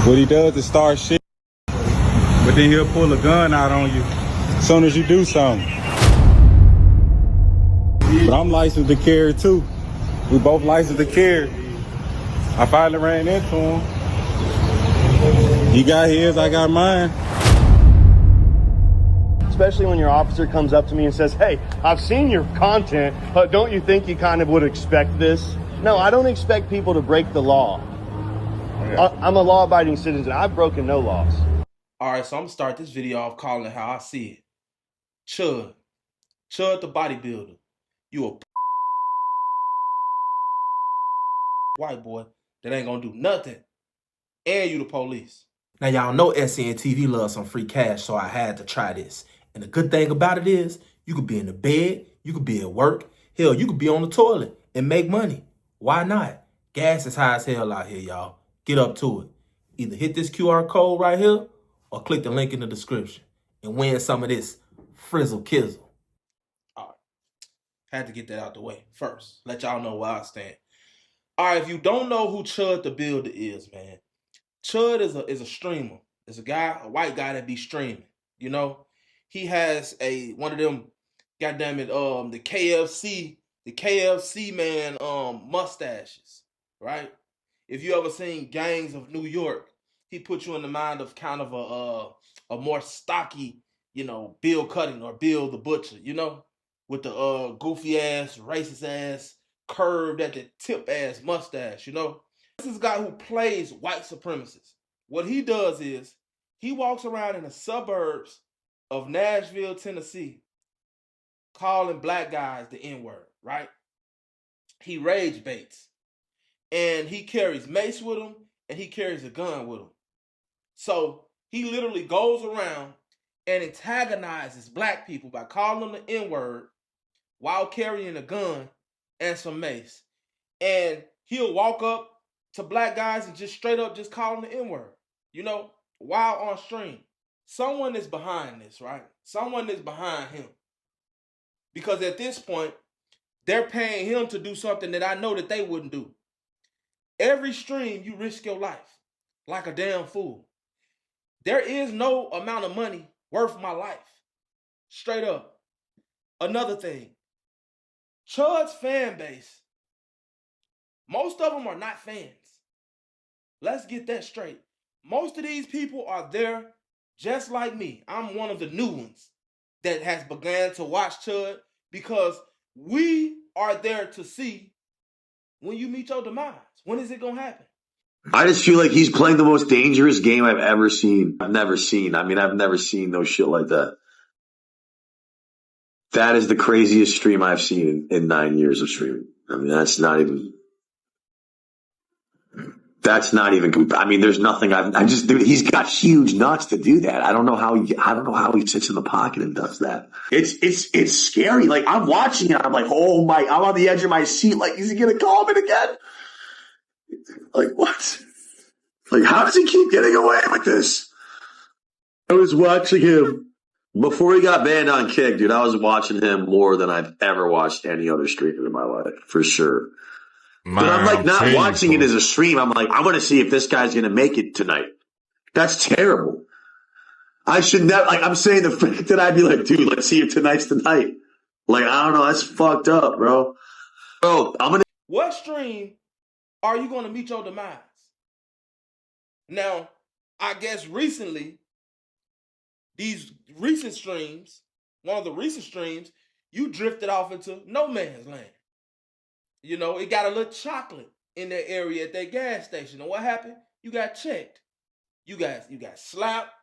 What he does is start shit, but then he'll pull a gun out on you as soon as you do something. But I'm licensed to carry too. We both licensed to carry. I finally ran into him. He got his, I got mine. Especially when your officer comes up to me and says, hey, I've seen your content, but don't you think you kind of would expect this? No, I don't expect people to break the law. I'm a law-abiding citizen. I've broken no laws. All right, so I'm gonna start this video off calling it how I see it. Chud the bodybuilder. You a white boy that ain't gonna do nothing, and you the police. Now y'all know SNTV loves some free cash, so I had to try this. And the good thing about it is, you could be in the bed, you could be at work, hell, you could be on the toilet and make money. Why not? Gas is high as hell out here, y'all. Get up to it. Either hit this QR code right here or click the link in the description and win some of this frizzle kizzle. All right. Had to get that out the way first. Let y'all know where I stand. All right, if you don't know who Chud The Builder is, man, Chud is a streamer. It's a guy, a white guy that be streaming, you know? He has one of them, goddamn it, the KFC man mustaches, right? If you ever seen Gangs of New York, he put you in the mind of kind of a more stocky, you know, Bill Cutting or Bill the Butcher, you know, with the goofy ass, racist ass, curved at the tip ass mustache, you know. This is a guy who plays white supremacists. What he does is he walks around in the suburbs of Nashville, Tennessee, calling black guys the N-word, right? He rage baits. And he carries mace with him, and he carries a gun with him. So he literally goes around and antagonizes black people by calling them the N-word while carrying a gun and some mace. And he'll walk up to black guys and just straight up just call them the N-word, you know, while on stream. Someone is behind this, right? Someone is behind him. Because at this point, they're paying him to do something that I know that they wouldn't do. Every stream, you risk your life like a damn fool. There is no amount of money worth my life. Straight up. Another thing, Chud's fan base, most of them are not fans. Let's get that straight. Most of these people are there just like me. I'm one of the new ones that has begun to watch Chud because we are there to see when you meet your demise. When is it going to happen? I just feel like he's playing the most dangerous game I've ever seen. I've never seen no shit like that. That is the craziest stream I've seen in 9 years of streaming. I mean, that's not even, I mean, there's nothing dude, he's got huge nuts to do that. I don't know how he sits in the pocket and does that. It's scary. Like, I'm watching it. I'm like, I'm on the edge of my seat. Like, is he going to call it again? Like, what? Like, how does he keep getting away with this? I was watching him before he got banned on Kick, dude. I was watching him more than I've ever watched any other streamer in my life, for sure. But I'm like not watching it as a stream. I'm like, I want to see if this guy's going to make it tonight. That's terrible. I should never, like, I'm saying the fact that I'd be like, dude, let's see if tonight's the night. Like, I don't know. That's fucked up, bro. Bro, What stream are you going to meet your demise? Now, I guess recently, these recent streams, one of the recent streams, you drifted off into no man's land. You know, it got a little chocolate in that area at that gas station. And what happened? You got checked. You got slapped.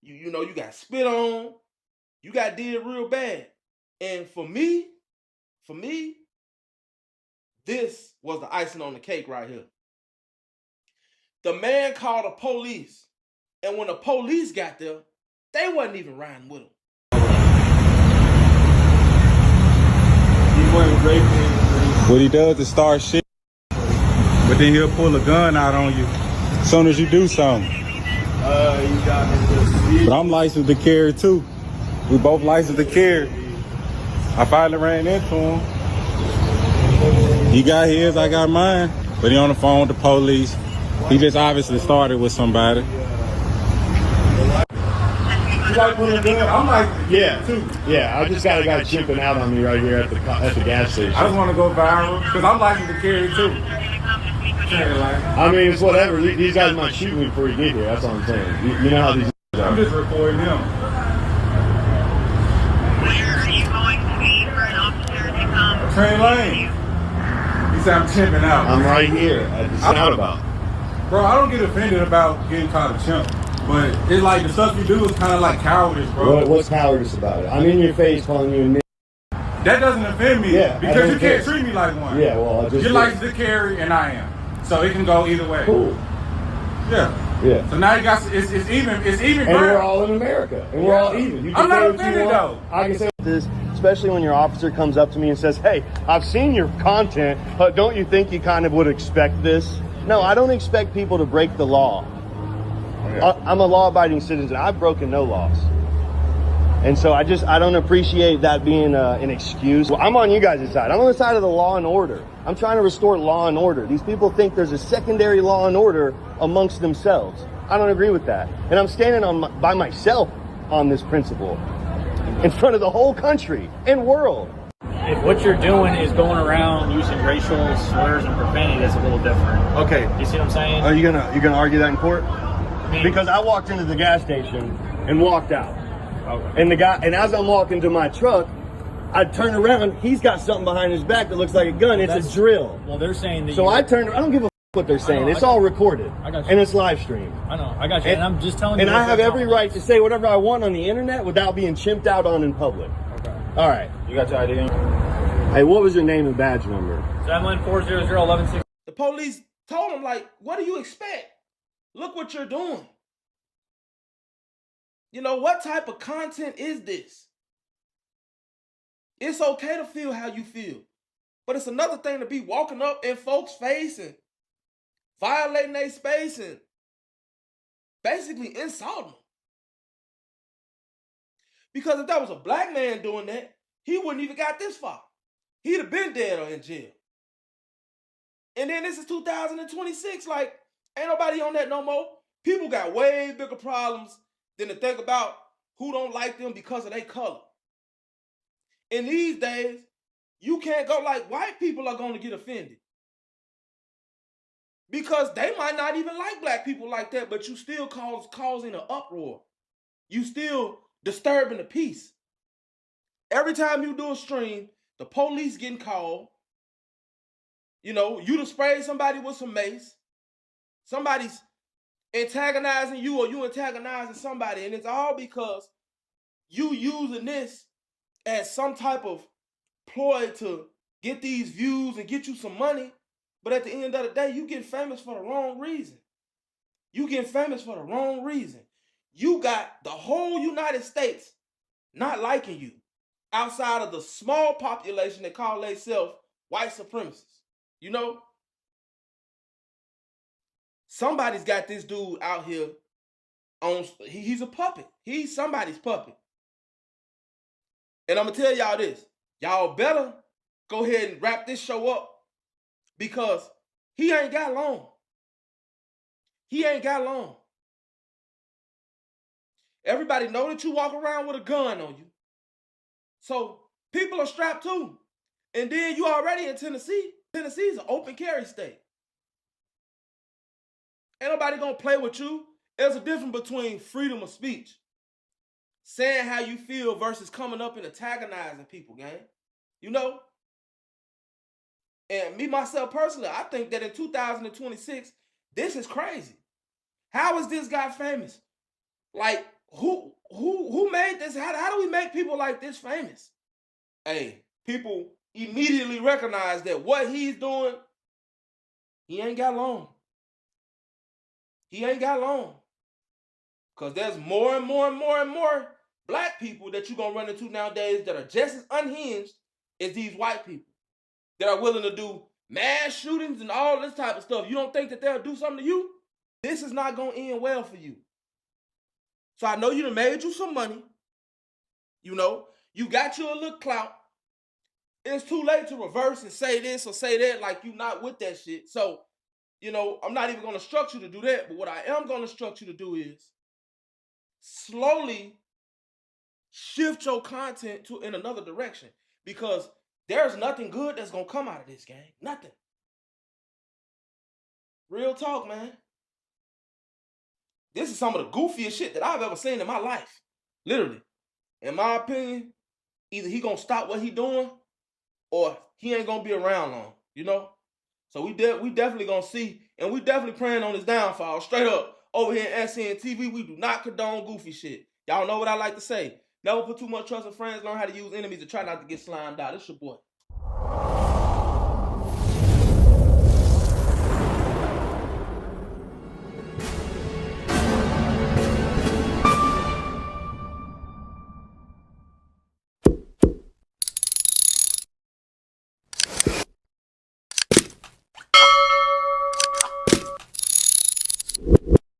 You know, you got spit on. You got did real bad. And for me, this was the icing on the cake right here. The man called the police. And when the police got there, they wasn't even riding with him. What he does is start shit, but then he'll pull a gun out on you as soon as you do something. But I'm licensed to carry too. We both licensed to carry. I finally ran into him. He got his, I got mine. But he on the phone with the police. He just obviously started with somebody. You like putting a gun? I'm like, yeah, too. Yeah, I just got a guy chimping out on me right here at the gas station. I just want to go viral because I'm licensed to carry too. I mean, it's whatever. These guys might shoot me before you get here. That's what I'm saying. You know how these are. I'm just recording him. Where are you going to be for an officer to come? Train lane. He said I'm chimping out. I'm right here at the Southbound. Bro, I don't get offended about getting called a chimp. But it's like the stuff you do is kind of like cowardice, bro. What's cowardice about it? I'm in your face calling you a nigga. That doesn't offend me. Yeah, because you can't treat me like one. Yeah, well, I just you're licensed to carry and I am. So it can go either way. Cool. Yeah. Yeah. So now you got it's even and we're all in America. And we're all even. You can I'm not say what offended you want. though. I can say this, especially when your officer comes up to me and says, "Hey, I've seen your content, but don't you think you kind of would expect this?" No, I don't expect people to break the law. I'm a law-abiding citizen. I've broken no laws. And so I don't appreciate that being an excuse. Well, I'm on you guys' side. I'm on the side of the law and order. I'm trying to restore law and order. These people think there's a secondary law and order amongst themselves. I don't agree with that. And I'm standing by myself on this principle in front of the whole country and world. If what you're doing is going around using racial slurs and profanity, that's a little different. Okay. You see what I'm saying? Are you gonna argue that in court? Because I walked into the gas station and walked out. Okay. And as I'm walking to my truck, I turn around, he's got something behind his back that looks like a gun. It's a drill. Well, they're saying that. So I don't give a what they're saying. It's all recorded. I got you. And it's live streamed. I know. I got you. And I'm just telling you. And I have every right to say whatever I want on the internet without being chimped out on in public. Okay. All right. You got your ID? Hey, what was your name and badge number? 714001160. The police told him, like, what do you expect? Look what you're doing. You know, what type of content is this? It's okay to feel how you feel. But it's another thing to be walking up in folks' face and violating their space and basically insulting them. Because if that was a black man doing that, he wouldn't even got this far. He'd have been dead or in jail. And then this is 2026. Like, ain't nobody on that no more. People got way bigger problems than to think about who don't like them because of their color. In these days, you can't go like white people are going to get offended. Because they might not even like black people like that, but you still causing an uproar. You still disturbing the peace. Every time you do a stream, the police getting called. You know, you done sprayed somebody with some mace. Somebody's antagonizing you or you antagonizing somebody. And it's all because you using this as some type of ploy to get these views and get you some money. But at the end of the day, you getting famous for the wrong reason. You getting famous for the wrong reason. You got the whole United States not liking you outside of the small population that call themselves white supremacists. You know? Somebody's got this dude out here on, he's a puppet. He's somebody's puppet. And I'm going to tell y'all this. Y'all better go ahead and wrap this show up because he ain't got long. He ain't got long. Everybody know that you walk around with a gun on you. So people are strapped too. And then you already in Tennessee. Tennessee is an open carry state. Ain't nobody gonna play with you. There's a difference between freedom of speech, saying how you feel versus coming up and antagonizing people, gang. You know? And me, myself, personally, I think that in 2026, this is crazy. How is this guy famous? Like, who made this? How do we make people like this famous? Hey, people immediately recognize that what he's doing, he ain't got long. He ain't got long. Because there's more and more and more and more black people that you're going to run into nowadays that are just as unhinged as these white people that are willing to do mass shootings and all this type of stuff. You don't think that they'll do something to you? This is not going to end well for you. So I know you done made you some money. You know, you got you a little clout. It's too late to reverse and say this or say that like you not with that shit. So, you know, I'm not even going to instruct you to do that, but what I am going to instruct you to do is slowly shift your content in another direction, because there's nothing good that's going to come out of this, gang. Nothing. Real talk, man. This is some of the goofiest shit that I've ever seen in my life. Literally. In my opinion, either he going to stop what he doing or he ain't going to be around long, you know? So we definitely going to see, and we definitely praying on his downfall. Straight up, over here in SCN TV, we do not condone goofy shit. Y'all know what I like to say. Never put too much trust in friends. Learn how to use enemies to try not to get slimed out. It's your boy.